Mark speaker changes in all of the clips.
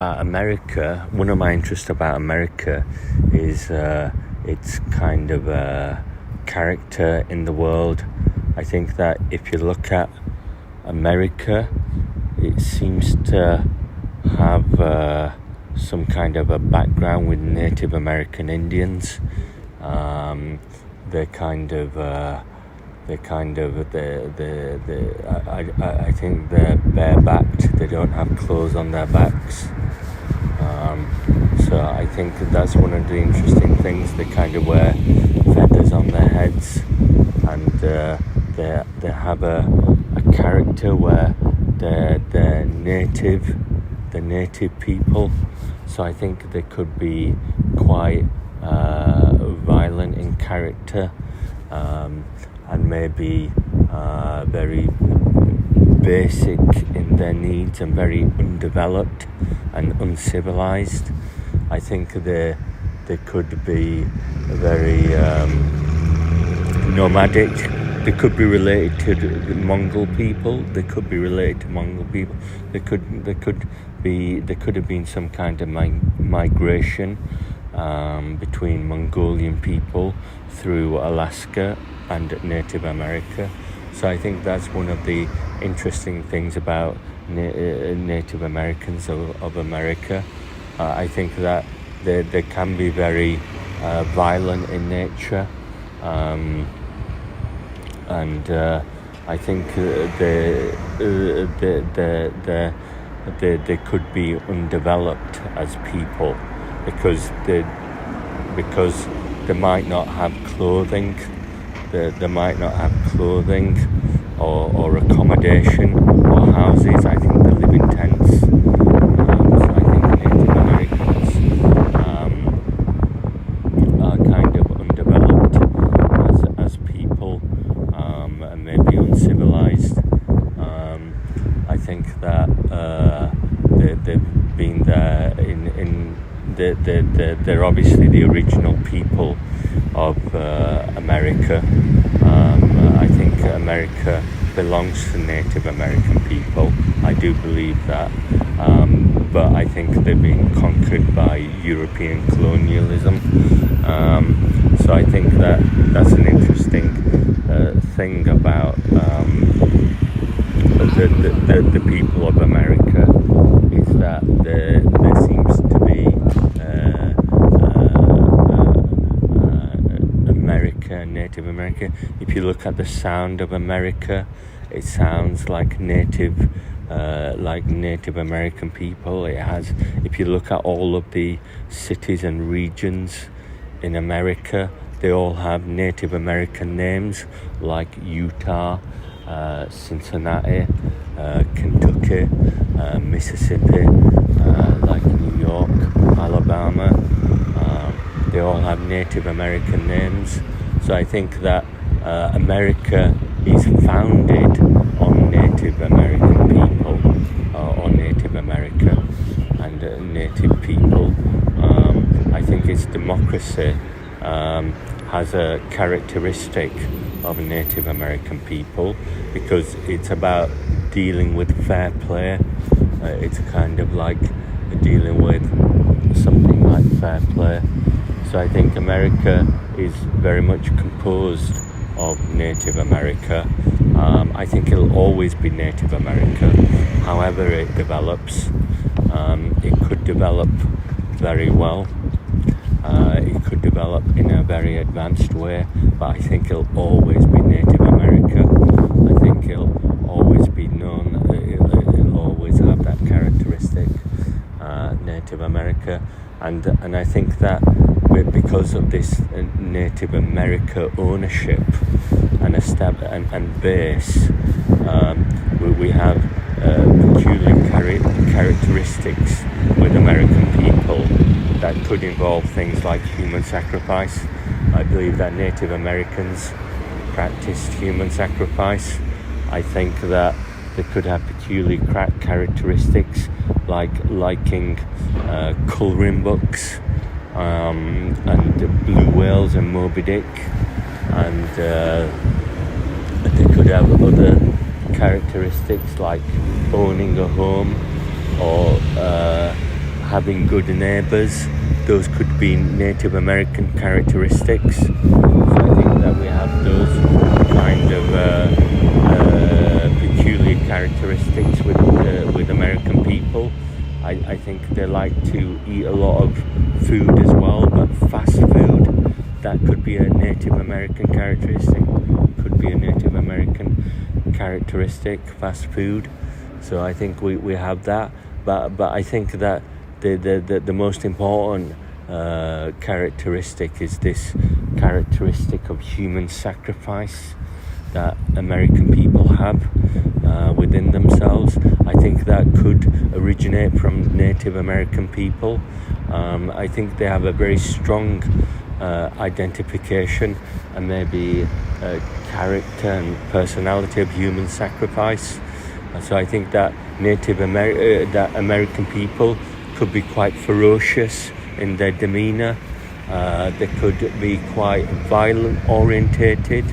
Speaker 1: America, one of my interests about America is its kind of character in the world. I think that if you look at America, it seems to have some kind of a background with Native American Indians. I think they're barebacked. They don't have clothes on their backs. So I think that's one of the interesting things. They kind of wear feathers on their heads, and they have a character where they're native people. So I think they could be quite violent in character, and maybe very basic in their needs and very undeveloped and uncivilized. I think they could be very nomadic. They could be related to the Mongol people. They could be related to Mongol people. There could have been some kind of migration between Mongolian people through Alaska and Native America. So I think that's one of the interesting things about Native Americans of America. I think that they can be very violent in nature, and I think they could be undeveloped as people because they might not have clothing. They might not have clothing or accommodation or houses. I think they live in tents. So I think Native Americans are kind of undeveloped as people, and maybe uncivilized. I think that they've been there they're obviously the original people of America. I think America belongs to Native American people. I do believe that. But I think they've been conquered by European colonialism. So I think that's an interesting thing about the people of America, is that there seems to be Native America. If you look at the sound of America, it sounds like Native American people. It has. If you look at all of the cities and regions in America, they all have Native American names, like Utah, Cincinnati, Kentucky, Mississippi, like New York, Alabama. They all have Native American names. So I think that America is founded on Native American people, or Native America and Native people. I think its democracy has a characteristic of Native American people, because it's about dealing with fair play. It's kind of like dealing with something like fair play. So I think America is very much composed of Native America. I think it'll always be Native America. However it develops, it could develop very well. It could develop in a very advanced way, but I think it'll always be Native America. I think it'll always be known, it'll always have that characteristic, Native America. And I think that because of this Native America ownership and base, we have peculiar characteristics with American people that could involve things like human sacrifice. I believe that Native Americans practiced human sacrifice. I think that they could have peculiar characteristics like liking colouring books, and blue whales and Moby Dick, and they could have other characteristics like owning a home, or having good neighbours. Those could be Native American characteristics. So I think that we have those kind of peculiar characteristics with American people. I think they like to eat a lot of food as well, but fast food, that could be a Native American characteristic. Could be a Native American characteristic, fast food. So I think we have that. But I think that the most important characteristic is this characteristic of human sacrifice that American people have within themselves. I think that could originate from Native American people. I think they have a very strong identification and maybe character and personality of human sacrifice. So I think that that American people could be quite ferocious in their demeanour. They could be quite violent orientated.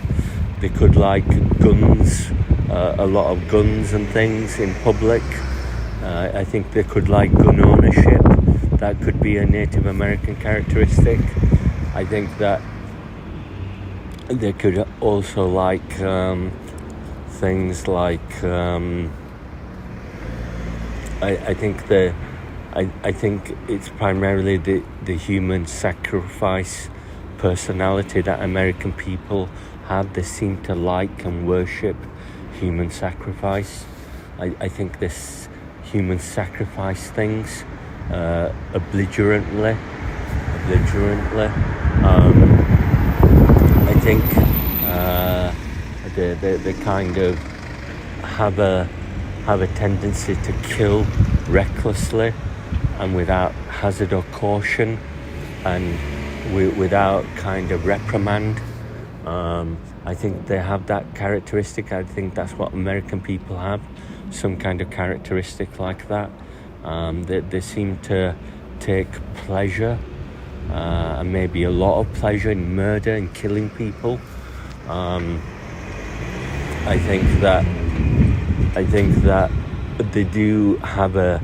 Speaker 1: They could like guns, a lot of guns and things in public. I think they could like gun ownership. That could be a Native American characteristic. I think that they could also like things like I think it's primarily the human sacrifice personality that American people have. They seem to like and worship human sacrifice. I think this human sacrifice things belligerently. I think they kind of have a tendency to kill recklessly and without hazard or caution and without kind of reprimand. I think they have that characteristic. I think that's what American people have, some kind of characteristic like that. They seem to take pleasure and maybe a lot of pleasure in murder and killing people. I think that they do have a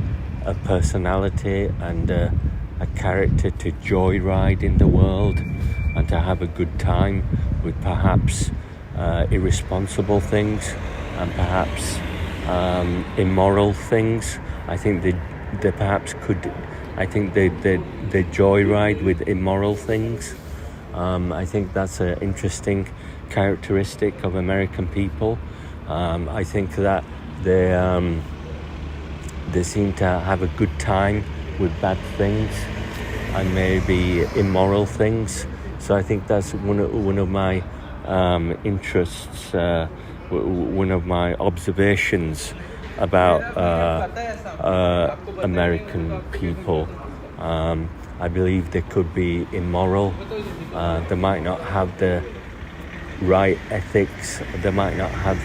Speaker 1: personality and a character to joyride in the world and to have a good time with perhaps irresponsible things and perhaps immoral things. I think they perhaps could. I think they joyride with immoral things. I think that's an interesting characteristic of American people. I think that they seem to have a good time with bad things and maybe immoral things. So I think that's one of my interests, one of my observations about American people. I believe they could be immoral. They might not have the right ethics. They might not have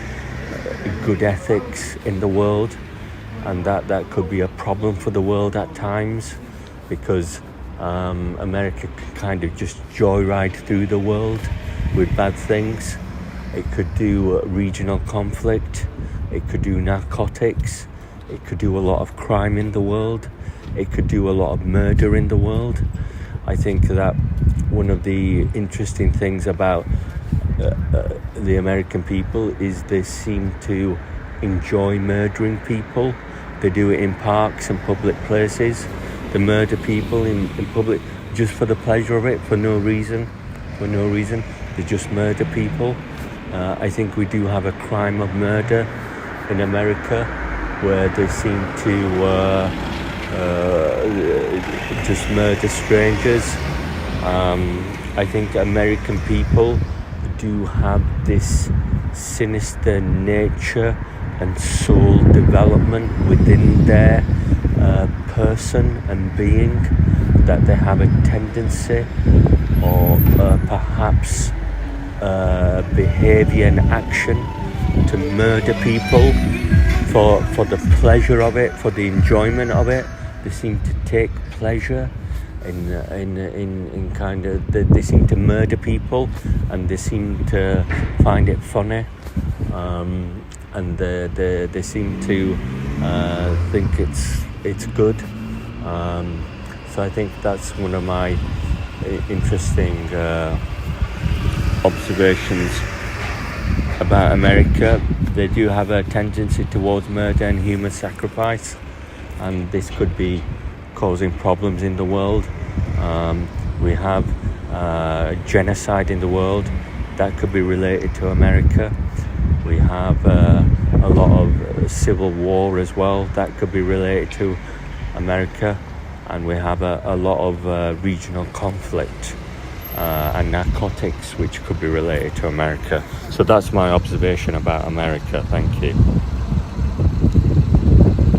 Speaker 1: good ethics in the world, and that could be a problem for the world at times, because America can kind of just joyride through the world with bad things. It could do regional conflict. It could do narcotics. It could do a lot of crime in the world. It could do a lot of murder in the world. I think that one of the interesting things about the American people is they seem to enjoy murdering people. They do it in parks and public places. They murder people in public just for the pleasure of it, for no reason. They just murder people. I think we do have a crime of murder in America, where they seem to just murder strangers. I think American people do have this sinister nature and soul development within their person and being, that they have a tendency or perhaps behavior and action to murder people for the pleasure of it, for the enjoyment of it. They seem to take pleasure in kind of, they seem to murder people, and they seem to find it funny, and they seem to think it's good. So I think that's one of my interesting observations about America. They do have a tendency towards murder and human sacrifice, and this could be causing problems in the world. We have genocide in the world that could be related to America. We have a lot of civil war as well that could be related to America, and we have a lot of regional conflict and narcotics which could be related to America. So that's my observation about America. Thank you.